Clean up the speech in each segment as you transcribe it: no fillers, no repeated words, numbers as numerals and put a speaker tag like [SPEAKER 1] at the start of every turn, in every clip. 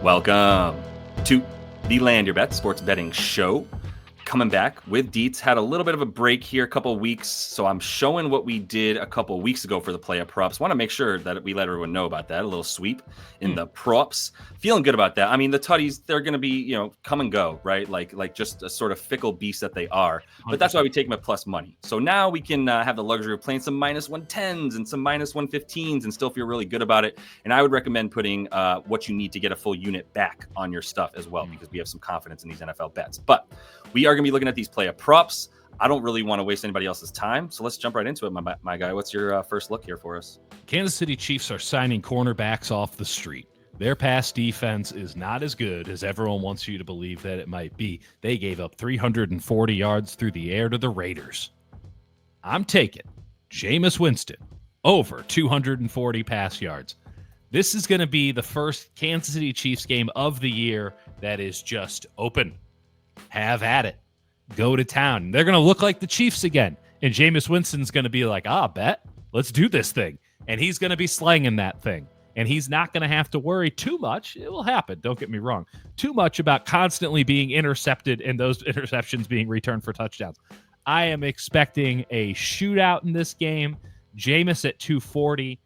[SPEAKER 1] Welcome to the Land Your Bet Sports Betting Show. Coming back with Deets. Had a little bit of a break here, a couple of weeks, so I'm showing what we did a couple of weeks ago for the player props. Want to make sure that we let everyone know about that. A little sweep in the props. Feeling good about that. I mean, the tutties, they're going to be, come and go, right? Like just a sort of fickle beast that they are. But that's why we take them at plus money. So now we can have the luxury of playing some minus 110s and some minus 115s and still feel really good about it. And I would recommend putting what you need to get a full unit back on your stuff as well, because we have some confidence in these NFL bets. But we are going to be looking at these player props. I don't really want to waste anybody else's time, so let's jump right into it, my guy. What's your first look here for us?
[SPEAKER 2] Kansas City Chiefs are signing cornerbacks off the street. Their pass defense is not as good as everyone wants you to believe that it might be. They gave up 340 yards through the air to the Raiders. I'm taking Jameis Winston over 240 pass yards. This is going to be the first Kansas City Chiefs game of the year that is just open. Have at it. Go to town. They're going to look like the Chiefs again. And Jameis Winston's going to be like, bet. Let's do this thing. And he's going to be slanging that thing. And he's not going to have to worry too much. It will happen. Don't get me wrong. Too much about constantly being intercepted and those interceptions being returned for touchdowns. I am expecting a shootout in this game. Jameis at 240.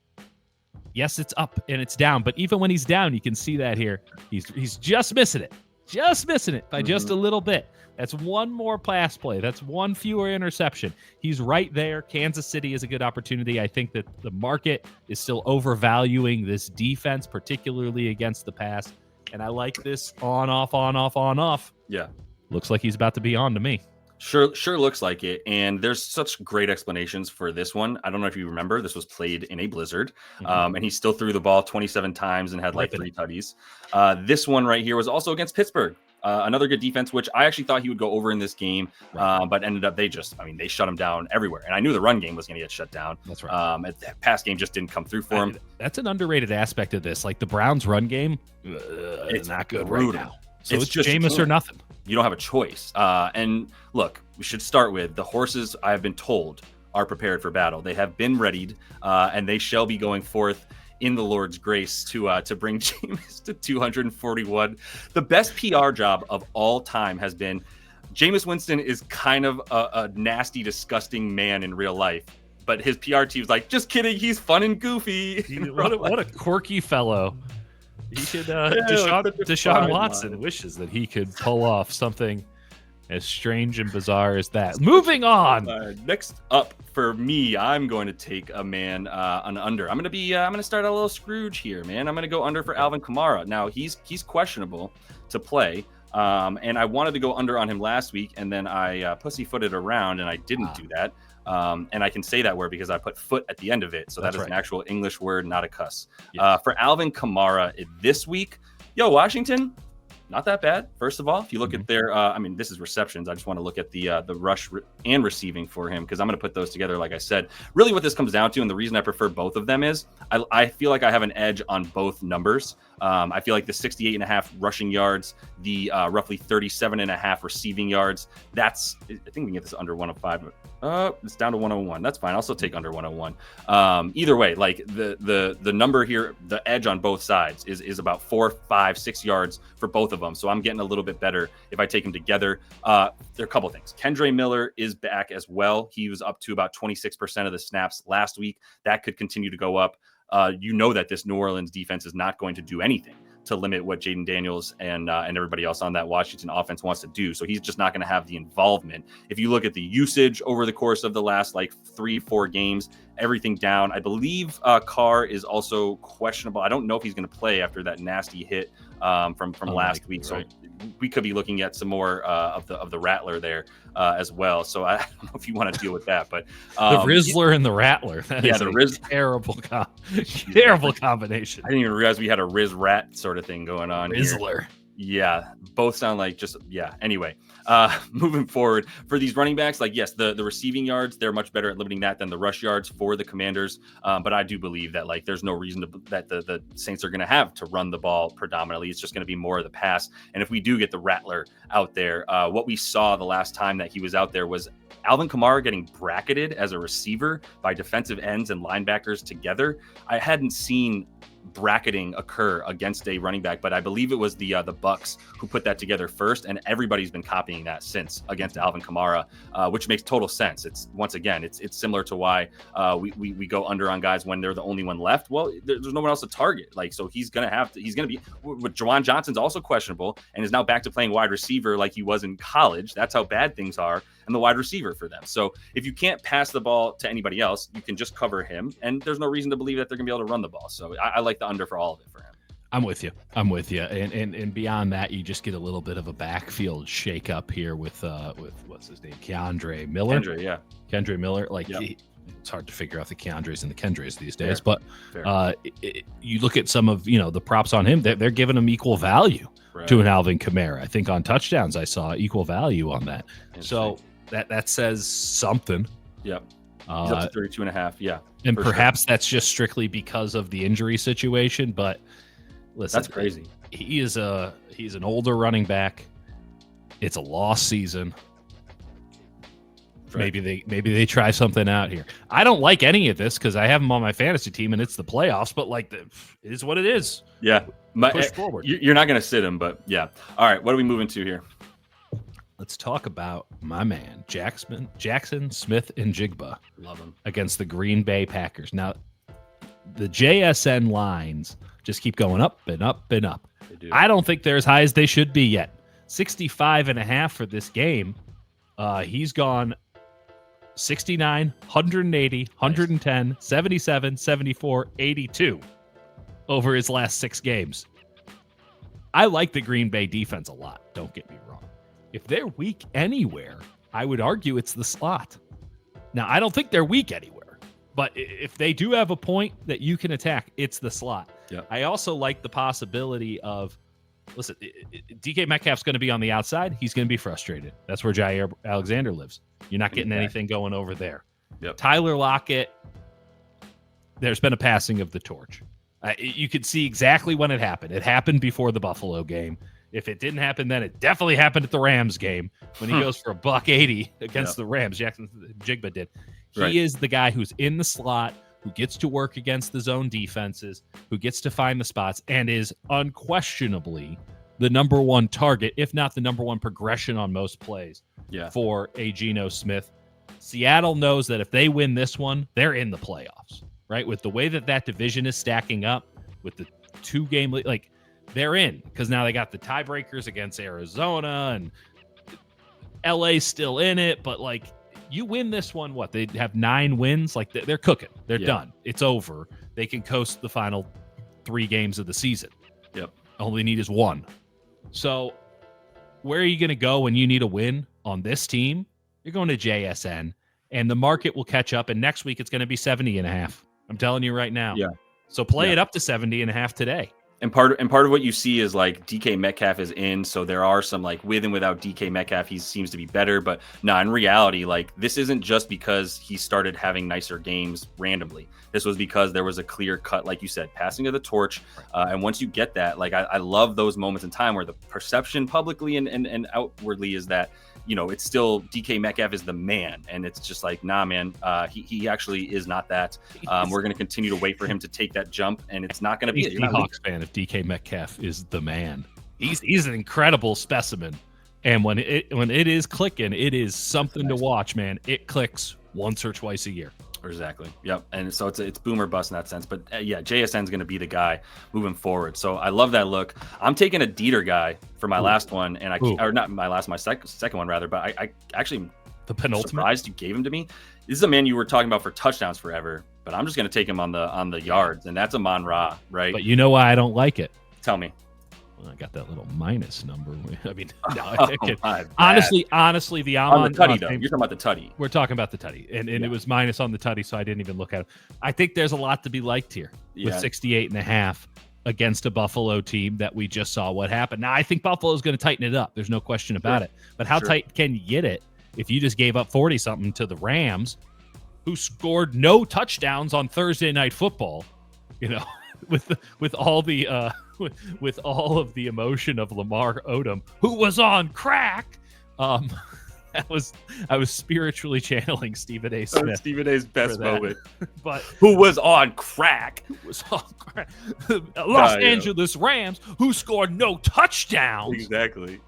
[SPEAKER 2] Yes, it's up and it's down. But even when he's down, you can see that here. He's just missing it. Just missing it by just a little bit. That's one more pass play. That's one fewer interception. He's right there. Kansas City is a good opportunity. I think that the market is still overvaluing this defense, particularly against the pass. And I like this on, off, on, off, on, off.
[SPEAKER 1] Yeah.
[SPEAKER 2] Looks like he's about to be on to me.
[SPEAKER 1] Sure looks like it. And there's such great explanations for this one. I don't know if you remember, this was played in a blizzard. And he still threw the ball 27 times and had like 3 tutties. This one right here was also against Pittsburgh. Another good defense, which I actually thought he would go over in this game, but ended up they shut him down everywhere. And I knew the run game was going to get shut down.
[SPEAKER 2] That's right.
[SPEAKER 1] The pass game just didn't come through for him.
[SPEAKER 2] That's an underrated aspect of this. Like the Browns' run game, it's not good
[SPEAKER 1] brutal
[SPEAKER 2] right now. So it's
[SPEAKER 1] just
[SPEAKER 2] Jameis or nothing.
[SPEAKER 1] You don't have a choice. And look, we should start with the horses. I have been told are prepared for battle. They have been readied, and they shall be going forth in the Lord's grace to bring Jameis to 241. The best PR job of all time has been Jameis Winston is kind of a nasty, disgusting man in real life, but his PR team's like, just kidding, he's fun and goofy.
[SPEAKER 2] What a quirky fellow. He should. Deshaun Watson wishes that he could pull off something as strange and bizarre as that. Moving on.
[SPEAKER 1] Next up for me, I'm going to take a man an under. I'm going to start a little Scrooge here, man. I'm going to go under for Alvin Kamara. Now he's questionable to play, and I wanted to go under on him last week, and then I pussyfooted around, and I didn't do that. And I can say that word because I put foot at the end of it. So that is an actual English word, not a cuss. Yes. For Alvin Kamara this week, Washington, not that bad. First of all, if you look at their, this is receptions. I just want to look at the rush and receiving for him because I'm going to put those together. Like I said, really what this comes down to, and the reason I prefer both of them is I feel like I have an edge on both numbers. I feel like the 68.5 rushing yards, the roughly 37.5 receiving yards. I think we can get this under 105. It's down to 101. That's fine. I'll still take under 101. Either way, like the number here, the edge on both sides is about 4, 5, 6 yards for both of them. So I'm getting a little bit better if I take them together. There are a couple things. Kendre Miller is back as well. He was up to about 26% of the snaps last week. That could continue to go up. That this New Orleans defense is not going to do anything to limit what Jaden Daniels and everybody else on that Washington offense wants to do. So he's just not going to have the involvement. If you look at the usage over the course of the last 3-4 games, everything down. I believe Carr is also questionable. I don't know if he's going to play after that nasty hit from last week. Right. So we could be looking at some more of the Rattler there as well. So I don't know if you want to deal with that, but
[SPEAKER 2] the Rizzler and the Rattler. That is a terrible combination.
[SPEAKER 1] I didn't even realize we had a Riz Rat sort of thing going on.
[SPEAKER 2] Rizzler.
[SPEAKER 1] Here. Yeah, both sound like Anyway, moving forward for these running backs, the receiving yards, they're much better at limiting that than the rush yards for the Commanders. But I do believe that there's no reason that the Saints are going to have to run the ball predominantly. It's just going to be more of the pass. And if we do get the Rattler out there, what we saw the last time that he was out there was Alvin Kamara getting bracketed as a receiver by defensive ends and linebackers together. I hadn't seen bracketing occur against a running back, but I believe it was the Bucks who put that together first, and everybody's been copying that since against Alvin Kamara, which makes total sense. It's once again, it's similar to why we go under on guys when they're the only one left. Well, there's no one else to target. Like, so he's gonna be with Juwan Johnson's also questionable and is now back to playing wide receiver like he was in college. That's how bad things are, and the wide receiver for them. So if you can't pass the ball to anybody else, you can just cover him, and there's no reason to believe that they're gonna be able to run the ball. So I like the under for all of it for him.
[SPEAKER 2] I'm with you. And beyond that, you just get a little bit of a backfield shakeup here with what's his name, Kendre Miller. Kendre Miller. Like, yep. It's hard to figure out the Keandres and the Kendres these days. Fair. But you look at some of the props on him. They're giving him equal value to an Alvin Kamara. I think on touchdowns I saw equal value on that. So that says something.
[SPEAKER 1] Yep. He's up to 32.5. Yeah.
[SPEAKER 2] And perhaps that's just strictly because of the injury situation. But listen,
[SPEAKER 1] that's crazy.
[SPEAKER 2] He's an older running back. It's a lost season. Right. Maybe they try something out here. I don't like any of this because I have him on my fantasy team and it's the playoffs. But like, it is what it is.
[SPEAKER 1] Yeah.
[SPEAKER 2] Push forward.
[SPEAKER 1] You're not going to sit him, but yeah. All right. What are we moving to here?
[SPEAKER 2] Let's talk about my man, Jaxon Smith-Njigba.
[SPEAKER 1] Love him. Against
[SPEAKER 2] the Green Bay Packers. Now, the JSN lines just keep going up and up and up.
[SPEAKER 1] They do.
[SPEAKER 2] I don't think they're as high as they should be yet. 65.5 for this game. He's gone 69, 180, 110, 77, 74, 82 over his last 6 games. I like the Green Bay defense a lot. Don't get me wrong. If they're weak anywhere, I would argue it's the slot. Now, I don't think they're weak anywhere, but if they do have a point that you can attack, it's the slot.
[SPEAKER 1] Yep.
[SPEAKER 2] I also like the possibility of, listen, DK Metcalf's going to be on the outside. He's going to be frustrated. That's where Jair Alexander lives. You're not getting anything going over there.
[SPEAKER 1] Yep.
[SPEAKER 2] Tyler Lockett, there's been a passing of the torch. You could see exactly when it happened. It happened before the Buffalo game. If it didn't happen then, it definitely happened at the Rams game when he goes for $180 against the Rams. Jaxon Smith-Njigba did. He is the guy who's in the slot, who gets to work against the zone defenses, who gets to find the spots, and is unquestionably the number one target, if not the number one progression on most plays for a Geno Smith. Seattle knows that if they win this one, they're in the playoffs, right? With the way that division is stacking up, with the 2-game lead, like, they're in, because now they got the tiebreakers against Arizona, and LA's still in it, but like, you win this one, what? They have 9 wins. Like, they're cooking. They're done. It's over. They can coast the final 3 games of the season.
[SPEAKER 1] Yep.
[SPEAKER 2] All they need is 1. So where are you going to go when you need a win on this team? You're going to JSN, and the market will catch up, and next week it's going to be 70.5. I'm telling you right now.
[SPEAKER 1] Yeah.
[SPEAKER 2] So play it up to 70.5 today.
[SPEAKER 1] And part of what you see is like DK Metcalf is in, so there are some like with and without DK Metcalf, he seems to be better. But no, in reality, like this isn't just because he started having nicer games randomly. This was because there was a clear cut, like you said, passing of the torch. And once you get that, like I love those moments in time where the perception publicly and outwardly is that, you know, it's still DK Metcalf is the man. And it's just like, nah, man, he actually is not that. We're going to continue to wait for him to take that jump, and it's not going to be
[SPEAKER 2] a Seahawks fan if DK Metcalf is the man. He's an incredible specimen. And when it is clicking, it is something to watch, man. It clicks once or twice a year.
[SPEAKER 1] Exactly. Yep. And so it's boom or bust in that sense. But yeah, JSN is going to be the guy moving forward. So I love that look. I'm taking a Dieter guy for my last one, and or not my last, my second one rather. But I actually
[SPEAKER 2] the penultimate.
[SPEAKER 1] Surprised you gave him to me. This is a man you were talking about for touchdowns forever, but I'm just going to take him on the yards, and that's Amon-Ra, right?
[SPEAKER 2] But you know why I don't like it?
[SPEAKER 1] Tell me.
[SPEAKER 2] Well, I got that little minus number. I mean, no, honestly, the Amon
[SPEAKER 1] on the tutty, though. You're talking about the tutty.
[SPEAKER 2] We're talking about the tutty, and it was minus on the tutty, so I didn't even look at it. I think there's a lot to be liked here with 68.5 against a Buffalo team that we just saw what happened. Now, I think Buffalo's going to tighten it up. There's no question about it. But how tight can you get it if you just gave up 40-something to the Rams, who scored no touchdowns on Thursday Night Football? You know, with all the with all of the emotion of Lamar Odom, who was on crack. I was spiritually channeling Stephen A. Smith.
[SPEAKER 1] Stephen A's best moment.
[SPEAKER 2] But
[SPEAKER 1] who was on crack?
[SPEAKER 2] Los Angeles Rams, who scored no touchdowns.
[SPEAKER 1] Exactly.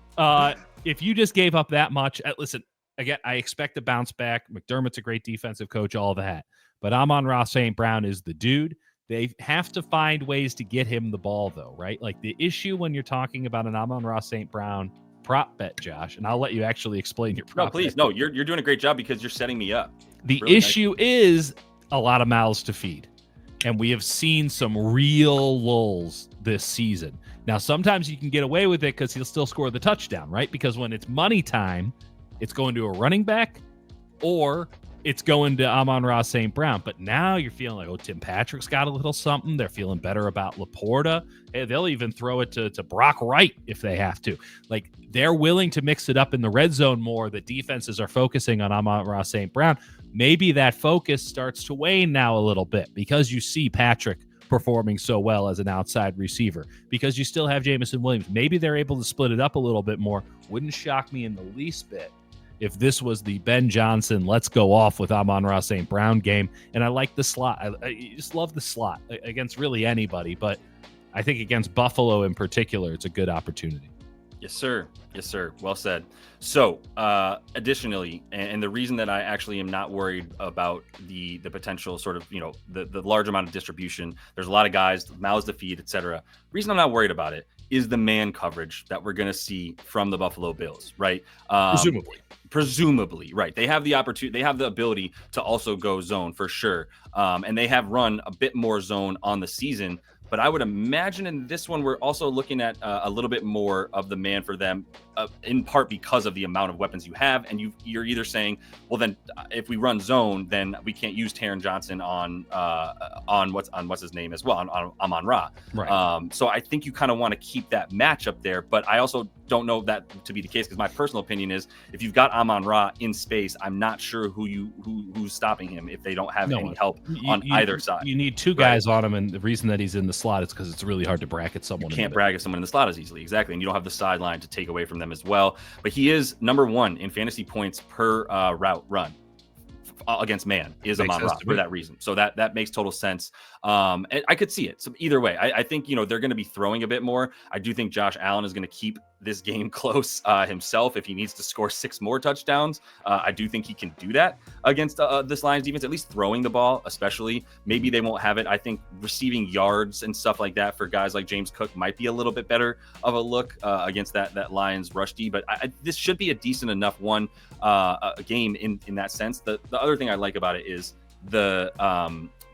[SPEAKER 2] If you just gave up that much, listen, again, I expect to bounce back. McDermott's a great defensive coach, all that. But Amon-Ra St. Brown is the dude. They have to find ways to get him the ball, though, right? Like the issue when you're talking about an Amon-Ra St. Brown prop bet, Josh, and I'll let you actually explain your prop.
[SPEAKER 1] No, please.
[SPEAKER 2] Bet.
[SPEAKER 1] No, you're doing a great job because you're setting me up.
[SPEAKER 2] The really issue is a lot of mouths to feed. And we have seen some real lulls this season. Now, sometimes you can get away with it because he'll still score the touchdown, right? Because when it's money time, it's going to a running back or it's going to Amon-Ra St. Brown. But now you're feeling like, Tim Patrick's got a little something. They're feeling better about Laporta. Hey, they'll even throw it to Brock Wright if they have to. Like, they're willing to mix it up in the red zone more. The defenses are focusing on Amon-Ra St. Brown. Maybe that focus starts to wane now a little bit because you see Patrick performing so well as an outside receiver, because you still have Jameson Williams. Maybe they're able to split it up a little bit more. Wouldn't shock me in the least bit if this was the Ben Johnson, let's go off with Amon-Ra St. Brown game. And I like the slot. I just love the slot against really anybody, but I think against Buffalo in particular, it's a good opportunity.
[SPEAKER 1] Yes, sir. Yes, sir. Well said. So, additionally, and the reason that I actually am not worried about the potential sort of, the large amount of distribution, there's a lot of guys, mouths to feed, etc. Reason I'm not worried about it is the man coverage that we're going to see from the Buffalo Bills, right? Presumably, right. They have the opportunity, they have the ability to also go zone for sure. And they have run a bit more zone on the season. But I would imagine in this one, we're also looking at a little bit more of the man for them, in part because of the amount of weapons you have. And you're either saying, well, then if we run zone, then we can't use Taron Johnson on what's his name as well, on Amon-Ra.
[SPEAKER 2] Right.
[SPEAKER 1] So I think you kind of want to keep that matchup there. But I also don't know that to be the case, because my personal opinion is if you've got Amon-Ra in space, I'm not sure who's stopping him if they don't have any help on either side.
[SPEAKER 2] You need two guys on him, and the reason that he's in the slot is because it's really hard to bracket someone.
[SPEAKER 1] You can't bracket someone in the slot as easily, exactly, and you don't have the sideline to take away from them as well. But he is number one in fantasy points per route run against man is Amon-Ra for that reason. So that makes total sense. And I could see it. So either way, I think they're going to be throwing a bit more. I do think Josh Allen is going to keep this game close himself if he needs to score 6 more touchdowns. I do think he can do that against this Lions defense, at least throwing the ball, especially. Maybe they won't have it. I think receiving yards and stuff like that for guys like James Cook might be a little bit better of a look against that Lions rush D. But this should be a decent enough a game in that sense. The other thing I like about it is the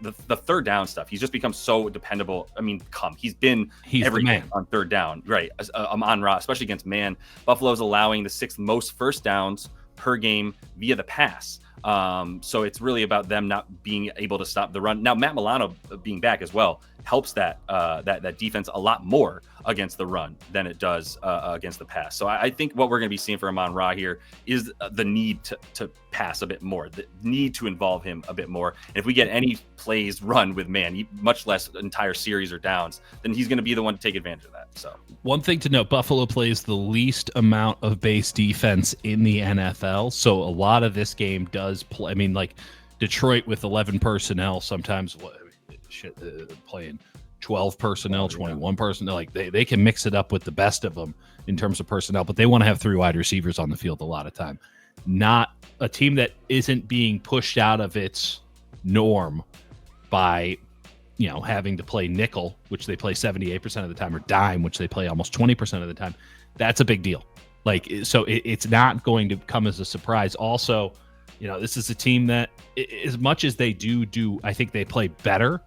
[SPEAKER 1] third down stuff. He's just become so dependable. I mean, he's everything on third down, right? Amon-Ra, especially against man. Buffalo's allowing the 6th most first downs per game via the pass. So it's really about them not being able to stop the run. Now, Matt Milano being back as well helps that defense a lot more against the run than it does against the pass. So I think what we're going to be seeing for Amon-Ra here is the need to pass a bit more, the need to involve him a bit more. And if we get any plays run with man, much less entire series or downs, then he's going to be the one to take advantage of that. So
[SPEAKER 2] one thing to note, Buffalo plays the least amount of base defense in the NFL. So a lot of this game does play. I mean, like Detroit with 11 personnel, sometimes playing 12 personnel, 21 personnel. Like they can mix it up with the best of them in terms of personnel, but they want to have 3 wide receivers on the field a lot of time. Not a team that isn't being pushed out of its norm by, having to play nickel, which they play 78% of the time, or dime, which they play almost 20% of the time. That's a big deal. Like, so it's not going to come as a surprise. Also, this is a team that, as much as they do, I think they play better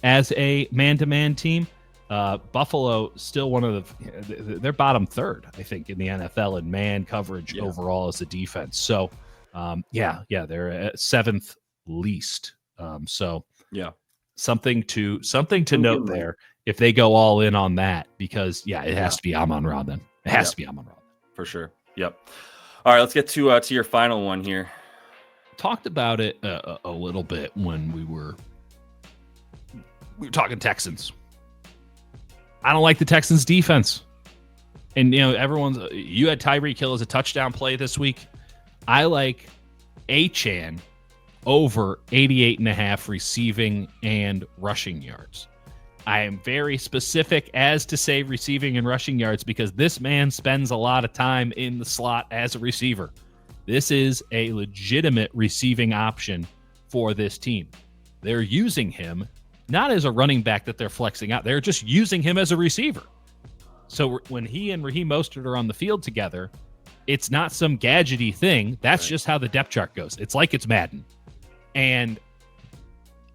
[SPEAKER 2] as a man-to-man team. Buffalo still one of they're bottom third, I think, in the NFL in man coverage overall as a defense. So, they're at 7th least. Something to note there if they go all in on that, because it has to be Amon-Ra then. It has to be Amon-Ra
[SPEAKER 1] for sure. Yep. All right, let's get to your final one here.
[SPEAKER 2] Talked about it a little bit when we were talking Texans. I don't like the Texans defense. And, you had Tyreek Hill as a touchdown play this week. I like Achane over 88.5 receiving and rushing yards. I am very specific as to say receiving and rushing yards because this man spends a lot of time in the slot as a receiver. This is a legitimate receiving option for this team. They're using him not as a running back that they're flexing out. They're just using him as a receiver. So when he and Raheem Mostert are on the field together, it's not some gadgety thing. That's just how the depth chart goes. It's like it's Madden. And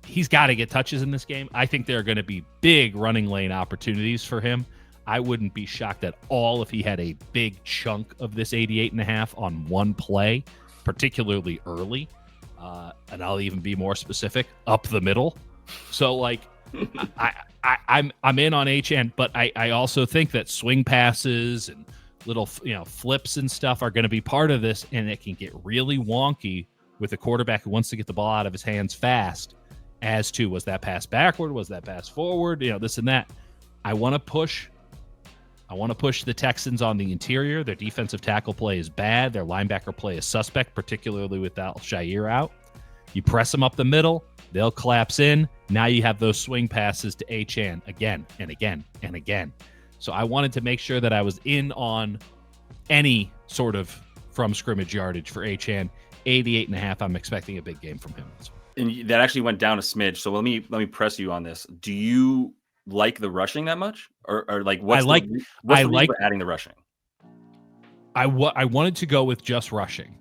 [SPEAKER 2] he's got to get touches in this game. I think there are going to be big running lane opportunities for him. I wouldn't be shocked at all if he had a big chunk of this 88.5 on one play, particularly early. And I'll even be more specific, up the middle. So, like, I'm in on Achane, but I also think that swing passes and little flips and stuff are going to be part of this, and it can get really wonky with a quarterback who wants to get the ball out of his hands fast as to was that pass backward, was that pass forward, this and that. I want to push the Texans on the interior. Their defensive tackle play is bad. Their linebacker play is suspect, particularly with Al-Shaair out. You press them up the middle, they'll collapse in. Now you have those swing passes to Achane again and again and again. So I wanted to make sure that I was in on any sort of from scrimmage yardage for Achane. 88.5, I'm expecting a big game from him.
[SPEAKER 1] And that actually went down a smidge. So let me press you on this. Do you like the rushing that much, or like what's the reason for adding the rushing?
[SPEAKER 2] I wanted to go with just rushing.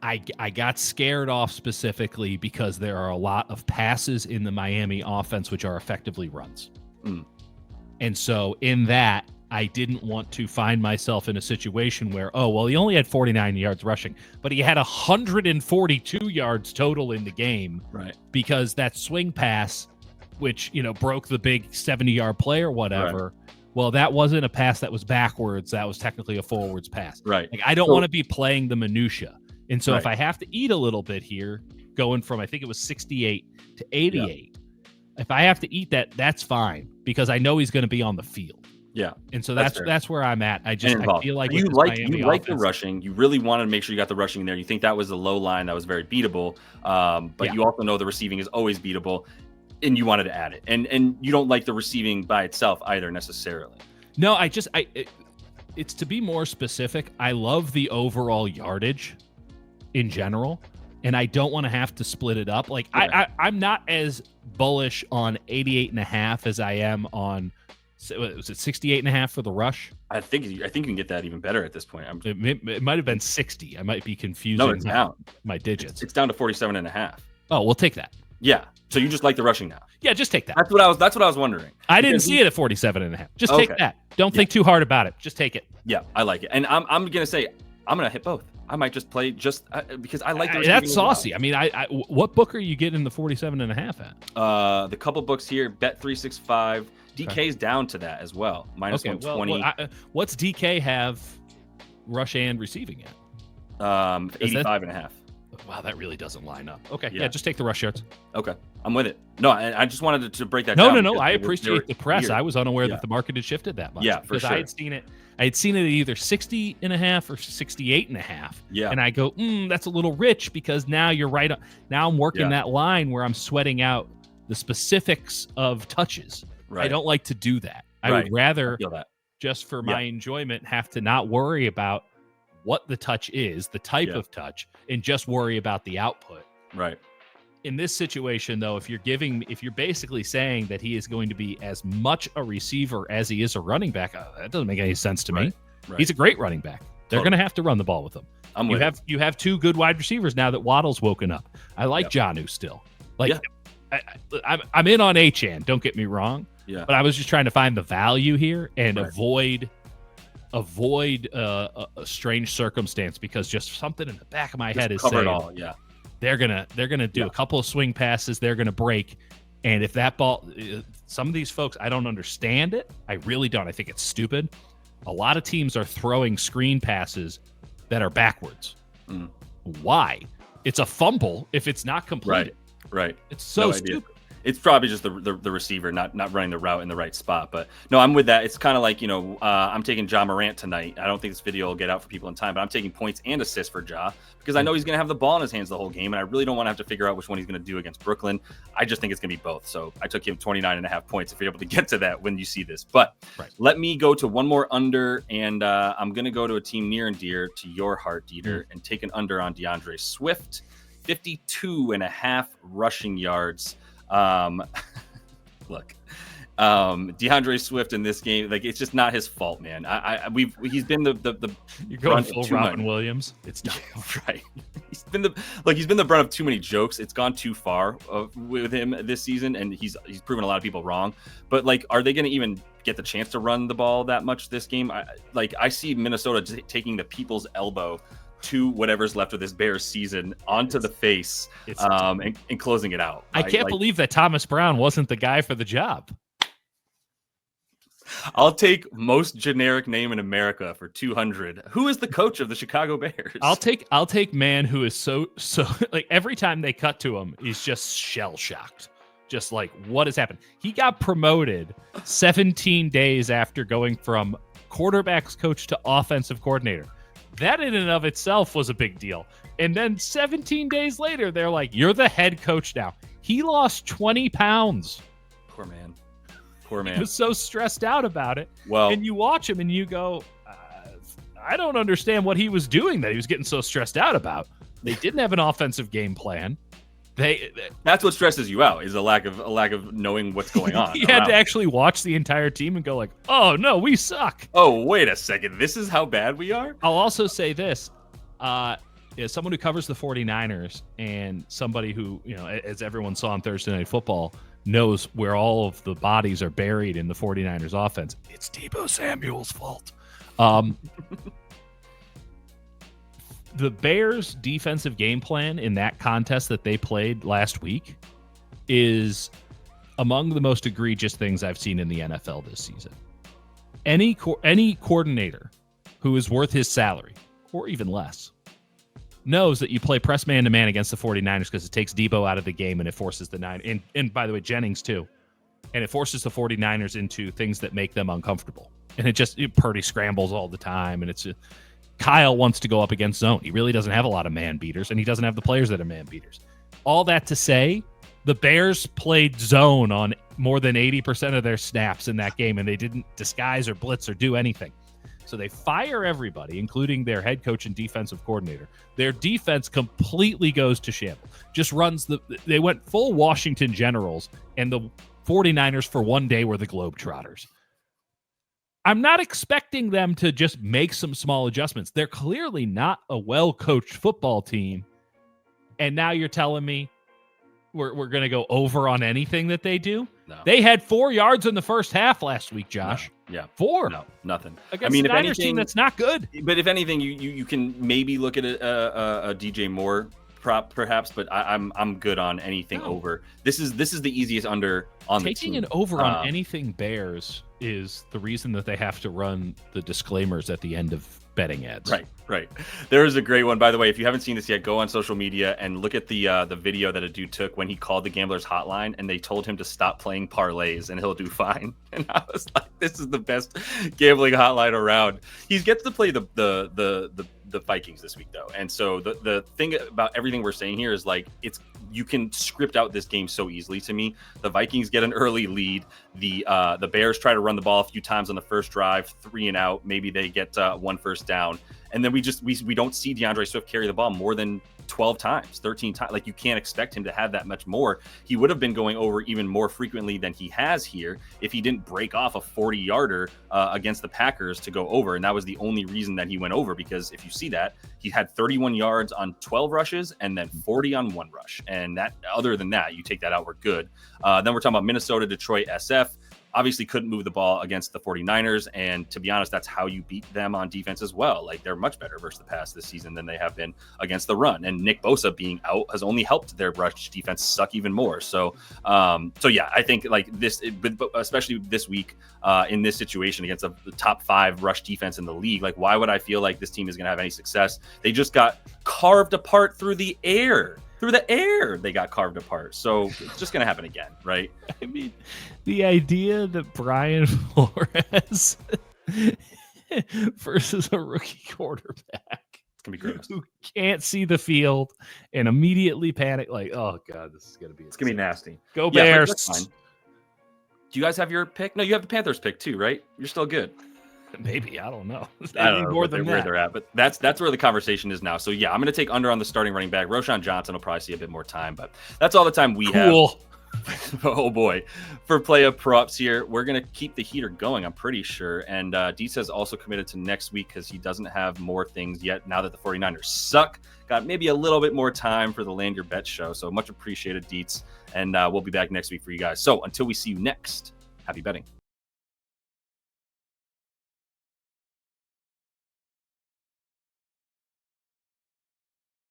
[SPEAKER 2] I got scared off specifically because there are a lot of passes in the Miami offense which are effectively runs. And so in that, I didn't want to find myself in a situation where, he only had 49 yards rushing, but he had 142 yards total in the game.
[SPEAKER 1] Right.
[SPEAKER 2] Because that swing pass, which, broke the big 70-yard play or whatever, well, that wasn't a pass that was backwards. That was technically a forwards pass.
[SPEAKER 1] Right.
[SPEAKER 2] Like, I don't want to be playing the minutia. And so if I have to eat a little bit here, going from, I think it was 68 to 88, if I have to eat that, that's fine because I know he's going to be on the field.
[SPEAKER 1] Yeah.
[SPEAKER 2] And so that's where I'm at. I feel like
[SPEAKER 1] you like the rushing. You really wanted to make sure you got the rushing in there. You think that was the low line that was very beatable. But you also know the receiving is always beatable, and you wanted to add it. And you don't like the receiving by itself either necessarily.
[SPEAKER 2] No, it's to be more specific. I love the overall yardage in general, and I don't want to have to split it up. Like I'm not as bullish on 88.5 as I am on. Was it 68.5 for the rush? I
[SPEAKER 1] think you can get that even better at this point.
[SPEAKER 2] It might have been 60. I might be confusing.
[SPEAKER 1] No, it's down.
[SPEAKER 2] My digits.
[SPEAKER 1] It's down to 47.5.
[SPEAKER 2] Oh, we'll take that.
[SPEAKER 1] Yeah. So you just like the rushing now?
[SPEAKER 2] Yeah, just take that.
[SPEAKER 1] That's what I was wondering.
[SPEAKER 2] I didn't see it at 47.5. Just take that. Don't think too hard about it. Just take it.
[SPEAKER 1] Yeah, I like it. And I'm gonna say I'm gonna hit both. I might just play because I like the
[SPEAKER 2] that's saucy. Well. I mean, what book are you getting the 47.5
[SPEAKER 1] at? The couple books here, Bet365. DK's down to that as well. Minus 120.
[SPEAKER 2] What's DK have rush and receiving at?
[SPEAKER 1] 85.5.
[SPEAKER 2] Wow, that really doesn't line up. Okay, yeah, just take the rush yards.
[SPEAKER 1] Okay, I'm with it. No, I just wanted to break that down.
[SPEAKER 2] No. I appreciate the press. Weird. I was unaware that the market had shifted that much.
[SPEAKER 1] Yeah, for sure.
[SPEAKER 2] I had seen it at either 60.5 or 68.5.
[SPEAKER 1] Yeah.
[SPEAKER 2] And I go, that's a little rich because now you're right. Now I'm working that line where I'm sweating out the specifics of touches. Right. I don't like to do that. I would rather, just for my enjoyment, have to not worry about what the touch is, the type of touch, and just worry about the output.
[SPEAKER 1] Right.
[SPEAKER 2] In this situation, though, if you're basically saying that he is going to be as much a receiver as he is a running back, that doesn't make any sense to me. Right. He's a great running back. They're going to have to run the ball with him. You have two good wide receivers now that Waddle's woken up. I like Jonnu still. I'm in on Achane. Don't get me wrong.
[SPEAKER 1] Yeah.
[SPEAKER 2] But I was just trying to find the value here and avoid a strange circumstance because just something in the back of my head is saying they're gonna do a couple of swing passes, they're gonna break, and if that ball, some of these folks, I don't understand it. I really don't. I think it's stupid. A lot of teams are throwing screen passes that are backwards. Why? It's a fumble if it's not completed.
[SPEAKER 1] Right.
[SPEAKER 2] It's so stupid.
[SPEAKER 1] It's probably just the receiver not running the route in the right spot. But no, I'm with that. It's kind of like, I'm taking Ja Morant tonight. I don't think this video will get out for people in time, but I'm taking points and assists for Ja because I know he's going to have the ball in his hands the whole game, and I really don't want to have to figure out which one he's going to do against Brooklyn. I just think it's going to be both. So I took him 29.5 points if you're able to get to that when you see this. But let me go to one more under, and I'm going to go to a team near and dear to your heart, Dieter, and take an under on DeAndre Swift, 52.5 rushing yards. Look, DeAndre Swift in this game, like, it's just not his fault, man. He's been the
[SPEAKER 2] you're going full Robin Williams. It's not
[SPEAKER 1] right. He's been the brunt of too many jokes. It's gone too far with him this season, and he's proven a lot of people wrong. But like, are they going to even get the chance to run the ball that much this game? I see Minnesota taking the people's elbow to whatever's left of this Bears season onto the face, and closing it out.
[SPEAKER 2] I can't believe that Thomas Brown wasn't the guy for the job.
[SPEAKER 1] I'll take most generic name in America for 200. Who is the coach of the Chicago Bears?
[SPEAKER 2] I'll take man who is so like, every time they cut to him, he's just shell shocked. Just like, what has happened? He got promoted 17 days after going from quarterbacks coach to offensive coordinator. That in and of itself was a big deal. And then 17 days later, they're like, you're the head coach now. He lost 20 pounds.
[SPEAKER 1] Poor man.
[SPEAKER 2] He was so stressed out about it.
[SPEAKER 1] Well,
[SPEAKER 2] and you watch him and you go, I don't understand what he was doing that he was getting so stressed out about. They didn't have an offensive game plan.
[SPEAKER 1] That's what stresses you out, is a lack of knowing what's going on.
[SPEAKER 2] He had to actually watch the entire team and go like, oh no, we suck.
[SPEAKER 1] Oh, wait a second. This is how bad we are?
[SPEAKER 2] I'll also say this. As someone who covers the 49ers and somebody who, as everyone saw on Thursday Night Football, knows where all of the bodies are buried in the 49ers offense, it's Deebo Samuel's fault. The Bears' defensive game plan in that contest that they played last week is among the most egregious things I've seen in the NFL this season. Any coordinator who is worth his salary, or even less, knows that you play press man-to-man against the 49ers because it takes Deebo out of the game and it forces the Niners, and by the way, Jennings too, and it forces the 49ers into things that make them uncomfortable. And Purdy scrambles all the time, and Kyle wants to go up against zone. He really doesn't have a lot of man beaters, and he doesn't have the players that are man beaters. All that to say, the Bears played zone on more than 80% of their snaps in that game, and they didn't disguise or blitz or do anything. So they fire everybody, including their head coach and defensive coordinator. Their defense completely goes to shambles. Just runs they went full Washington Generals, and the 49ers for one day were the Globetrotters. I'm not expecting them to just make some small adjustments. They're clearly not a well-coached football team. And now you're telling me we're going to go over on anything that they do?
[SPEAKER 1] No.
[SPEAKER 2] They had 4 yards in the first half last week, Josh.
[SPEAKER 1] No. Yeah.
[SPEAKER 2] 4.
[SPEAKER 1] No, nothing.
[SPEAKER 2] Against the Niners team that's not good.
[SPEAKER 1] But if anything, you can maybe look at a DJ Moore prop perhaps, but I'm good on anything over. This is the easiest under on the team.
[SPEAKER 2] Taking an over on anything Bears is the reason that they have to run the disclaimers at the end of betting ads.
[SPEAKER 1] Right. There is a great one, by the way. If you haven't seen this yet, go on social media and look at the video that a dude took when he called the Gamblers Hotline and they told him to stop playing parlays and he'll do fine. And I was like, this is the best gambling hotline around. He gets to play the Vikings this week though, and so the thing about everything we're saying here is like, you can script out this game so easily. To me, the Vikings get an early lead. The Bears try to run the ball a few times on the first drive, 3 and out. Maybe they get 1 first down, and then we don't see DeAndre Swift carry the ball more than 12 times, 13 times. Like, you can't expect him to have that much more. He would have been going over even more frequently than he has here if he didn't break off a 40-yarder against the Packers to go over. And that was the only reason that he went over, because if you see that, he had 31 yards on 12 rushes and then 40 on 1 rush. And that, other than that, you take that out, we're good. Then we're talking about Minnesota, Detroit, SF. Obviously couldn't move the ball against the 49ers. And to be honest, that's how you beat them on defense as well. Like, they're much better versus the pass this season than they have been against the run. And Nick Bosa being out has only helped their rush defense suck even more. So yeah, I think like this, especially this week in this situation against the top 5 rush defense in the league, like, why would I feel like this team is going to have any success? They just got carved apart through the air. through the air they got carved apart. So it's just going to happen again, right?
[SPEAKER 2] I mean, the idea that Brian Flores versus a rookie quarterback
[SPEAKER 1] It's going to be gross.
[SPEAKER 2] who can't see the field and immediately panic, like, oh, God, this is going to be
[SPEAKER 3] It's going to be nasty.
[SPEAKER 2] Go
[SPEAKER 1] Yeah,
[SPEAKER 2] Bears.
[SPEAKER 1] that's fine. Do you guys have your pick? No, you have the Panthers pick too, right? You're still good.
[SPEAKER 2] Maybe. I don't know.
[SPEAKER 1] I don't know
[SPEAKER 2] more than
[SPEAKER 1] where
[SPEAKER 2] that.
[SPEAKER 1] they're at, but that's where the conversation is now. So yeah, I'm going to take under on the starting running back. Roshan Johnson will probably see a bit more time, but that's all the time we have.
[SPEAKER 2] Cool.
[SPEAKER 1] Oh boy, for play of props here, we're going to keep the heater going, I'm pretty sure. And Dietz has also committed to next week because he doesn't have more things yet now that the 49ers suck. Got maybe a little bit more time for the Land Your Bet show. So much appreciated, Dietz. And we'll be back next week for you guys. So until we see you next, happy betting.